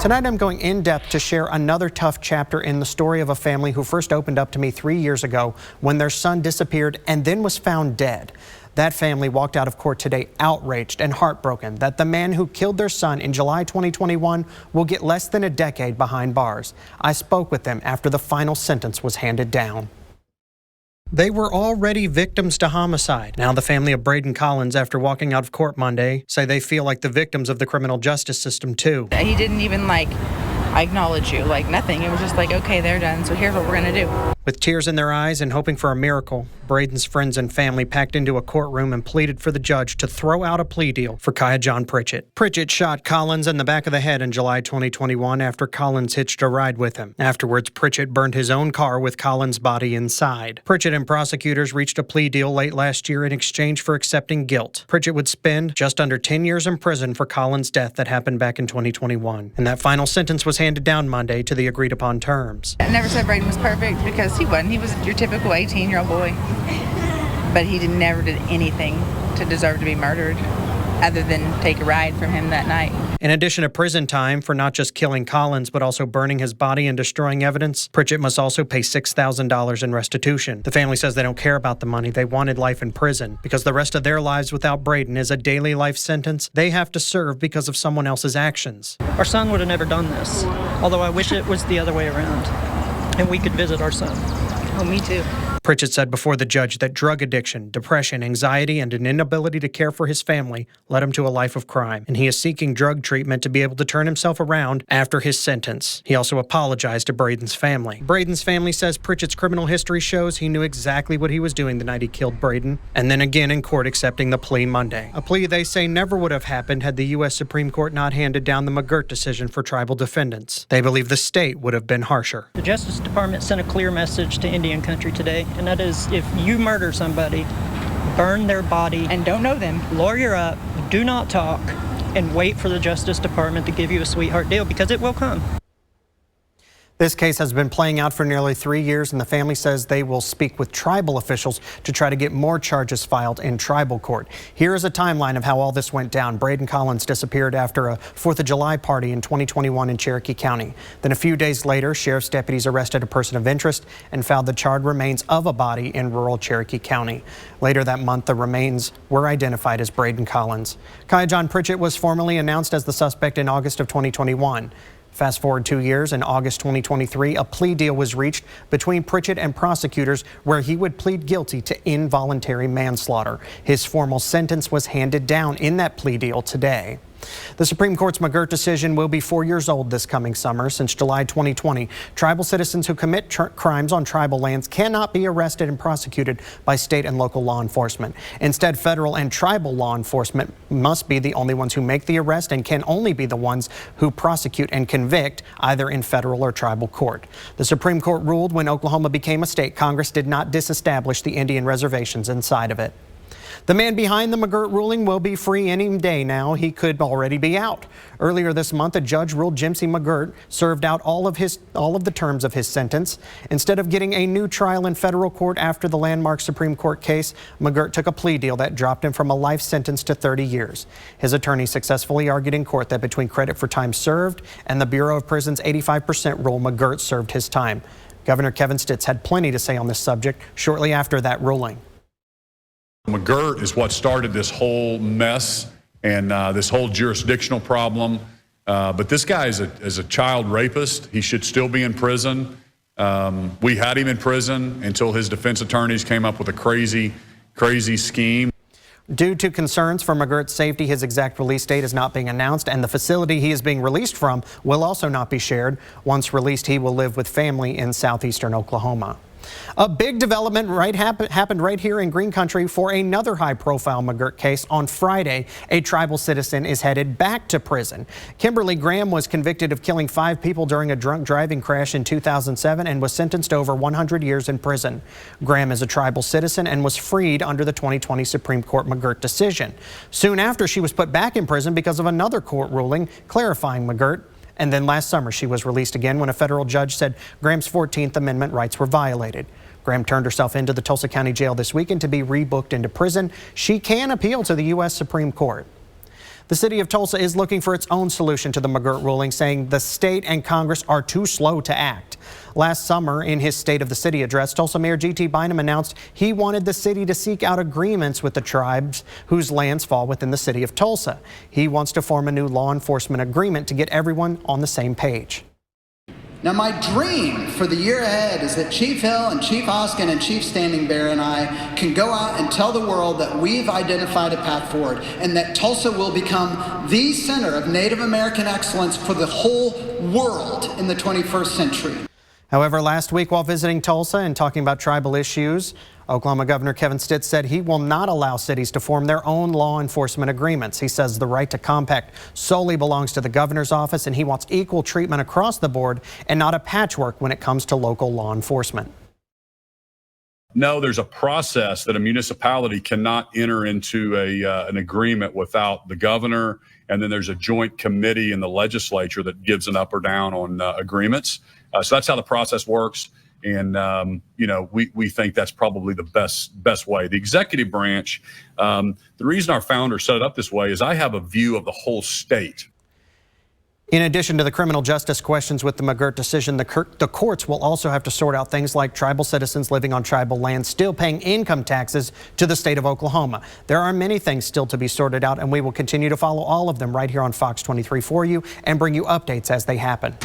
Tonight I'm going in depth to share another tough chapter in the story of a family who first opened up to me 3 years ago when their son disappeared and then was found dead. That family walked out of court today outraged and heartbroken that the man who killed their son in July 2021 will get less than a decade behind bars. I spoke with them after the final sentence was handed down. They were already victims to homicide. Now the family of Braeden Collins, after walking out of court Monday, say they feel like the victims of the criminal justice system too. He didn't even acknowledge you, nothing. It was just okay, they're done, so here's what we're gonna do. With tears in their eyes and hoping for a miracle, Braeden's friends and family packed into a courtroom and pleaded for the judge to throw out a plea deal for Kaya John Pritchett. Pritchett shot Collins in the back of the head in July 2021 after Collins hitched a ride with him. Afterwards, Pritchett burned his own car with Collins' body inside. Pritchett and prosecutors reached a plea deal late last year in exchange for accepting guilt. Pritchett would spend just under 10 years in prison for Collins' death that happened back in 2021. And that final sentence was handed down Monday to the agreed upon terms. I never said Braeden was perfect because he wasn't. He was your typical 18-year-old boy. But he never did anything to deserve to be murdered other than take a ride from him that night. In addition to prison time for not just killing Collins, but also burning his body and destroying evidence, Pritchett must also pay $6,000 in restitution. The family says they don't care about the money. They wanted life in prison because the rest of their lives without Braeden is a daily life sentence they have to serve because of someone else's actions. Our son would have never done this, although I wish it was the other way around and we could visit our son. Oh, me too. Pritchett said before the judge that drug addiction, depression, anxiety, and an inability to care for his family led him to a life of crime, and he is seeking drug treatment to be able to turn himself around after his sentence. He also apologized to Braeden's family. Braeden's family says Pritchett's criminal history shows he knew exactly what he was doing the night he killed Braeden, and then again in court accepting the plea Monday. A plea they say never would have happened had the U.S. Supreme Court not handed down the McGirt decision for tribal defendants. They believe the state would have been harsher. The Justice Department sent a clear message to Indian country today, and that is, if you murder somebody, burn their body and don't know them, lawyer up, do not talk, and wait for the Justice Department to give you a sweetheart deal, because it will come. This case has been playing out for nearly 3 years, and the family says they will speak with tribal officials to try to get more charges filed in tribal court. Here is a timeline of how all this went down. Braeden Collins disappeared after a 4th of July party in 2021 in Cherokee County. Then a few days later, sheriff's deputies arrested a person of interest and found the charred remains of a body in rural Cherokee County. Later that month, the remains were identified as Braeden Collins. Kaya John Pritchett was formally announced as the suspect in August of 2021. Fast forward 2 years, in August 2023, a plea deal was reached between Pritchett and prosecutors where he would plead guilty to involuntary manslaughter. His formal sentence was handed down in that plea deal today. The Supreme Court's McGirt decision will be 4 years old this coming summer. Since July 2020, tribal citizens who commit crimes on tribal lands cannot be arrested and prosecuted by state and local law enforcement. Instead, federal and tribal law enforcement must be the only ones who make the arrest and can only be the ones who prosecute and convict, either in federal or tribal court. The Supreme Court ruled when Oklahoma became a state, Congress did not disestablish the Indian reservations inside of it. The man behind the McGirt ruling will be free any day now. He could already be out. Earlier this month, a judge ruled Jimsy McGirt served out all of the terms of his sentence. Instead of getting a new trial in federal court after the landmark Supreme Court case, McGirt took a plea deal that dropped him from a life sentence to 30 years. His attorney successfully argued in court that between credit for time served and the Bureau of Prisons' 85% rule, McGirt served his time. Governor Kevin Stitt had plenty to say on this subject shortly after that ruling. McGirt is what started this whole mess and this whole jurisdictional problem. But this guy is a child rapist. He should still be in prison. We had him in prison until his defense attorneys came up with a crazy scheme. Due to concerns for McGirt's safety, his exact release date is not being announced, and the facility he is being released from will also not be shared. Once released, he will live with family in southeastern Oklahoma. A big development happened right here in Green Country for another high-profile McGirt case. On Friday, a tribal citizen is headed back to prison. Kimberly Graham was convicted of killing 5 people during a drunk driving crash in 2007 and was sentenced to over 100 years in prison. Graham is a tribal citizen and was freed under the 2020 Supreme Court McGirt decision. Soon after, she was put back in prison because of another court ruling clarifying McGirt. And then last summer, she was released again when a federal judge said Graham's 14th Amendment rights were violated. Graham turned herself into the Tulsa County Jail this weekend to be rebooked into prison. She can appeal to the U.S. Supreme Court. The city of Tulsa is looking for its own solution to the McGirt ruling, saying the state and Congress are too slow to act. Last summer, in his State of the City address, Tulsa Mayor G.T. Bynum announced he wanted the city to seek out agreements with the tribes whose lands fall within the city of Tulsa. He wants to form a new law enforcement agreement to get everyone on the same page. Now, my dream for the year ahead is that Chief Hill and Chief Hoskin and Chief Standing Bear and I can go out and tell the world that we've identified a path forward and that Tulsa will become the center of Native American excellence for the whole world in the 21st century. However, last week while visiting Tulsa and talking about tribal issues, Oklahoma Governor Kevin Stitt said he will not allow cities to form their own law enforcement agreements. He says the right to compact solely belongs to the governor's office, and he wants equal treatment across the board and not a patchwork when it comes to local law enforcement. No, there's a process that a municipality cannot enter into an agreement without the governor, and then there's a joint committee in the legislature that gives an up or down on agreements. So that's how the process works. And, you know, we think that's probably the best way. The executive branch, the reason our founder set it up this way is I have a view of the whole state. In addition to the criminal justice questions with the McGirt decision, the courts will also have to sort out things like tribal citizens living on tribal land still paying income taxes to the state of Oklahoma. There are many things still to be sorted out, and we will continue to follow all of them right here on Fox 23 for you and bring you updates as they happen.